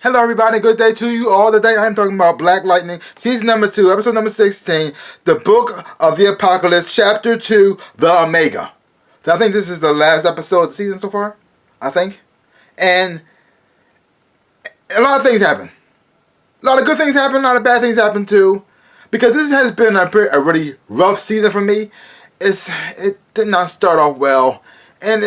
Hello everybody, good day to you all. Today I'm talking about Black Lightning, season number 2, episode number 16, the Book of the Apocalypse, chapter 2, The Omega. So I think this is the last episode of the season so far, I think. And a lot of things happen. A lot of good things happen, a lot of bad things happen too. Because this has been a really rough season for me. It did not start off well. And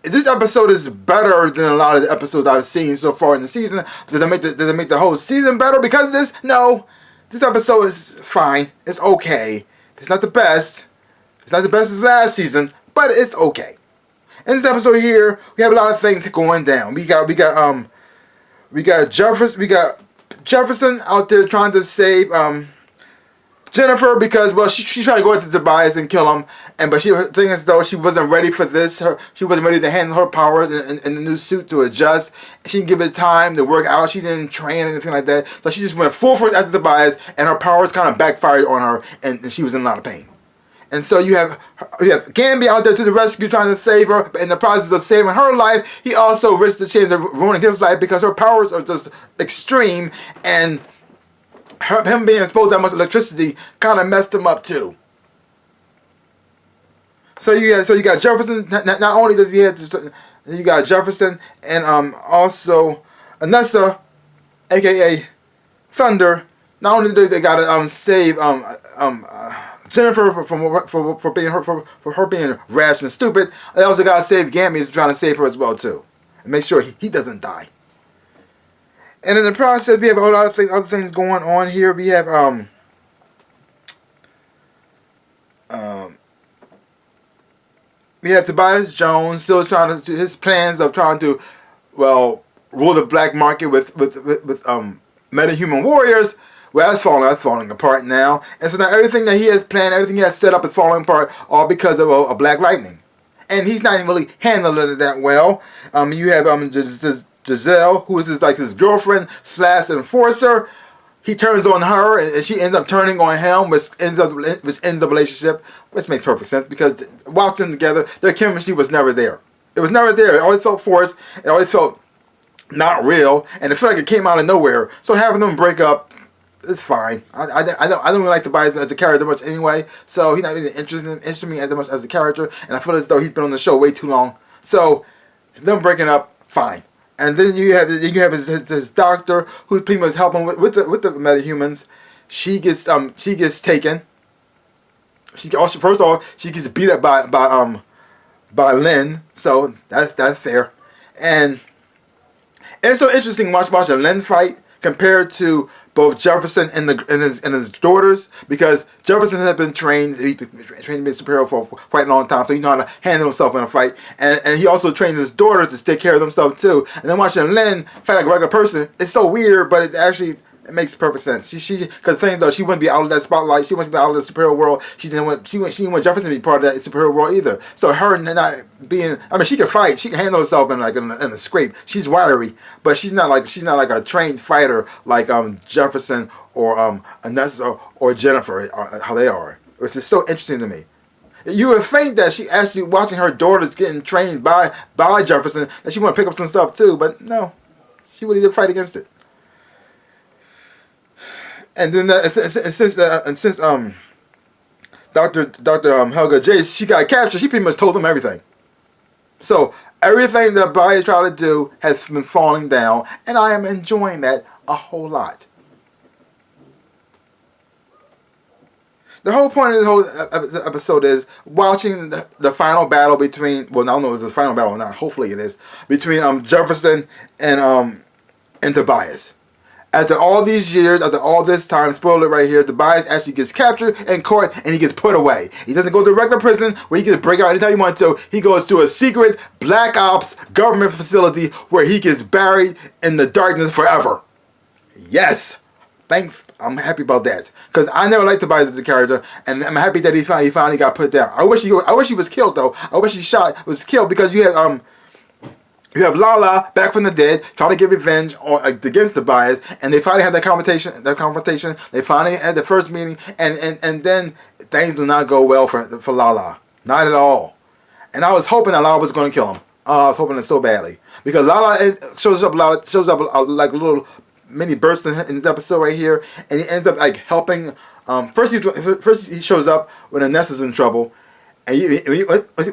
this episode is better than a lot of the episodes I've seen so far in the season. Does it make the whole season better because of this? No. This episode is fine. It's okay. It's not the best. It's not the best as last season, but it's okay. In this episode here, we have a lot of things going down. We got Jefferson out there trying to save Jennifer, because, well, she tried to go into Tobias and kill him, but the thing is, though, she wasn't ready for this. She wasn't ready to handle her powers in the new suit to adjust. She didn't give it time to work out. She didn't train or anything like that. So she just went full force after Tobias, and her powers kind of backfired on her, and she was in a lot of pain. And so you have Gambi out there to the rescue, trying to save her. But in the process of saving her life, he also risked the chance of ruining his life because her powers are just extreme, and him being exposed to that much electricity kind of messed him up too. So you got Jefferson. Not only does he have to, you got Jefferson and also Anessa, aka Thunder. Not only do they gotta save Jennifer for being rash and stupid, they also gotta save Gambi, trying to save her as well too, and make sure he doesn't die. And in the process, we have a whole lot of other things going on here. We have Tobias Jones still trying to his plans of trying to, well, rule the black market with metahuman warriors. Well, that's falling apart now. And so now everything that he has planned, everything he has set up is falling apart, all because of a Black Lightning. And he's not even really handling it that well. You have Giselle, who is his girlfriend / enforcer. He turns on her, and she ends up turning on him, which ends the relationship, which makes perfect sense because watching them together, their chemistry was never there. It was never there. It always felt forced. It always felt not real, and it felt like it came out of nowhere. So having them break up, it's fine. I don't really like Tobias as a character much anyway, so he's not really interested in me as much as a character, and I feel as though he's been on the show way too long. So them breaking up, fine. And then you have his doctor, who's pretty much helping with the metahumans. She gets taken. First of all, she gets beat up by Lynn, so that's fair. And it's so interesting watching Lynn fight compared to both Jefferson and his daughters, because Jefferson has been trained to be a superhero for quite a long time, so he knows how to handle himself in a fight, and he also trains his daughters to take care of themselves too. And then watching Lynn fight like a regular person, it's so weird, but it makes perfect sense. Because the thing though, she wouldn't be out of that spotlight. She wouldn't be out of the superhero world. She didn't want Jefferson to be part of that superhero world either. So her not being, she can fight. She can handle herself in a scrape. She's wiry, but she's not like a trained fighter like Jefferson or Anessa or Jennifer, how they are, which is so interesting to me. You would think that she actually watching her daughters getting trained by Jefferson, that she want to pick up some stuff too, but no, she wouldn't even fight against it. And then since Dr. Helga J, she got captured, she pretty much told them everything. So everything that Bobby tried to do has been falling down, and I am enjoying that a whole lot. The whole point of this whole episode is watching the final battle between, well, I don't know if it's the final battle or not, hopefully it is, between Jefferson and Tobias. After all these years, after all this time, spoiler right here, Tobias actually gets captured and caught, and he gets put away. He doesn't go to a regular prison where he can break out anytime he wants to. He goes to a secret Black Ops government facility where he gets buried in the darkness forever. Yes, I'm happy about that, because I never liked Tobias as a character, and I'm happy that he finally got put down. I wish he was killed though. I wish he was killed, because you have Lala back from the dead, trying to get revenge against Tobias, and they finally had that confrontation. They finally had the first meeting, and then things do not go well for Lala, not at all. And I was hoping that Lala was going to kill him. Oh, I was hoping it so badly because it shows up a lot. Shows up like a little mini burst in this episode right here, and he ends up like helping. First he shows up when Nessa's in trouble, and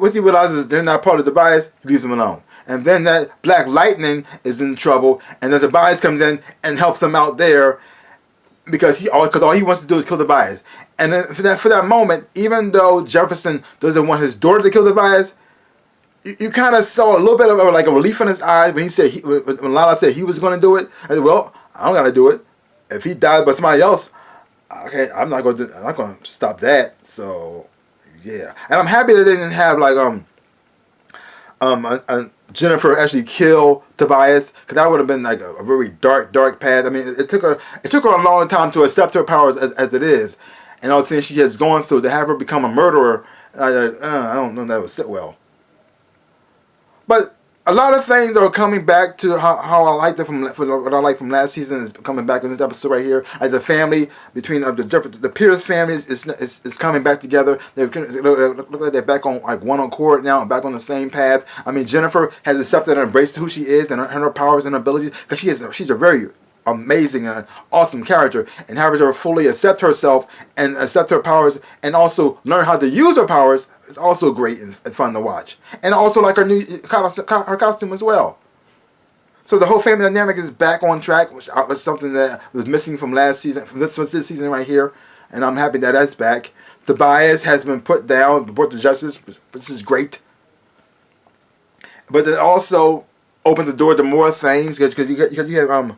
once he realizes they're not part of Tobias, he leaves them alone. And then that Black Lightning is in trouble, and then Tobias comes in and helps him out there because all he wants to do is kill Tobias. And then for that moment, even though Jefferson doesn't want his daughter to kill Tobias, you kind of saw a little bit of like a relief in his eyes when when Lala said he was going to do it. I said, well, I don't got to do it. If he died by somebody else, okay, I'm not going to stop that. So yeah, and I'm happy that they didn't have like Jennifer actually kill Tobias, because that would have been like a very dark path. I mean, it took her a long time to accept her powers as it is, and all the things she has gone through to have her become a murderer. I don't know if that would sit well. But a lot of things are coming back to how I liked it from what I liked from last season is coming back in this episode right here. Like the family between the Pierce family is coming back together. They look like they're back on like one accord now, back on the same path. I mean, Jennifer has accepted and embraced who she is and her powers and abilities, because she's a very amazing and awesome character, and having her fully accept herself and accept her powers and also learn how to use her powers is also great and fun to watch. And also like her costume as well. So the whole family dynamic is back on track, which was something that was missing from last season, from this season right here, and I'm happy that that's back. Tobias has been put down, brought to justice, which is great. But it also opened the door to more things, because you have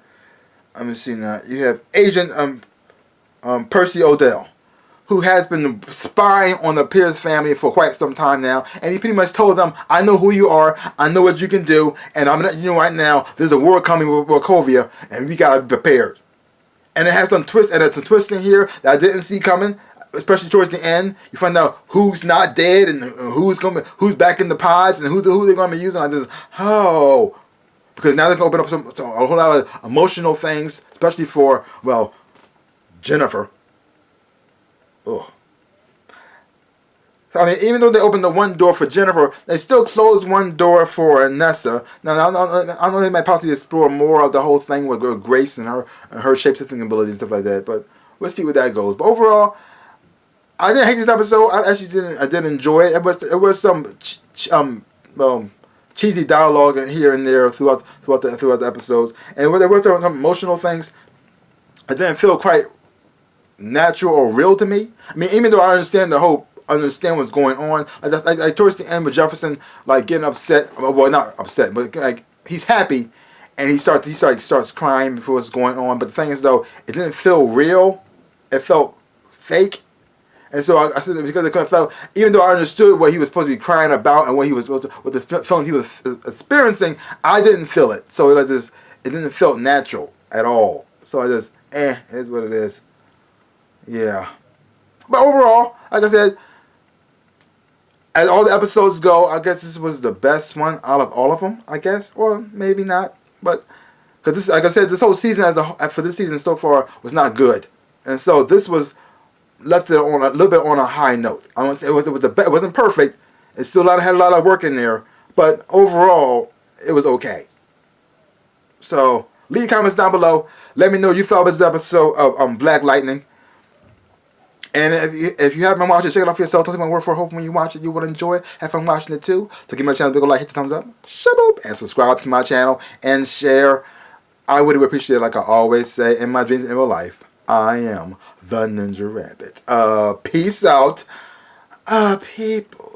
let me see now. You have Agent Percy Odell, who has been spying on the Pierce family for quite some time now, and he pretty much told them, "I know who you are, I know what you can do, and I'm letting you know right now. There's a war coming with Wachovia, and we gotta be prepared." And it has some twists, and it's a twist in here that I didn't see coming, especially towards the end. You find out who's not dead and who's back in the pods and who they're gonna be using. I just because now they're going to open up a whole lot of emotional things, especially for, well, Jennifer. Ugh. I mean, even though they opened the one door for Jennifer, they still closed one door for Nessa. Now, I know they might possibly explore more of the whole thing with Grace and her shape-shifting abilities and stuff like that, but we'll see where that goes. But overall, I didn't hate this episode. I did enjoy it. It was some cheesy dialogue here and there throughout the episodes, and there were some emotional things. It didn't feel quite natural or real to me. I mean, even though I understand what's going on, like towards the end with Jefferson like getting upset. Well, not upset, but like he's happy, and he starts crying before what's going on. But the thing is, though, it didn't feel real. It felt fake. And so I said, because it felt, even though I understood what he was supposed to be crying about and what he was supposed to, what the feelings he was experiencing, I didn't feel it. So it didn't feel natural at all. So it is what it is. Yeah. But overall, like I said, as all the episodes go, I guess this was the best one out of all of them, I guess. Or maybe not. But, because this, like I said, this whole season for this season so far was not good. And so this was left it on a little bit on a high note. I won't say it wasn't perfect. It still had a lot of work in there, but overall it was okay. So leave comments down below. Let me know what you thought of this episode of Black Lightning. And if you haven't watched it, check it out for yourself. Don't take my word for it. Hopefully when you watch it, you will enjoy it. Have fun watching it too. So give my channel a big like, hit the thumbs up, shaboop, and subscribe to my channel and share. I would appreciate it, like I always say, in my dreams in real life. I am the Ninja Rabbit. Peace out, people.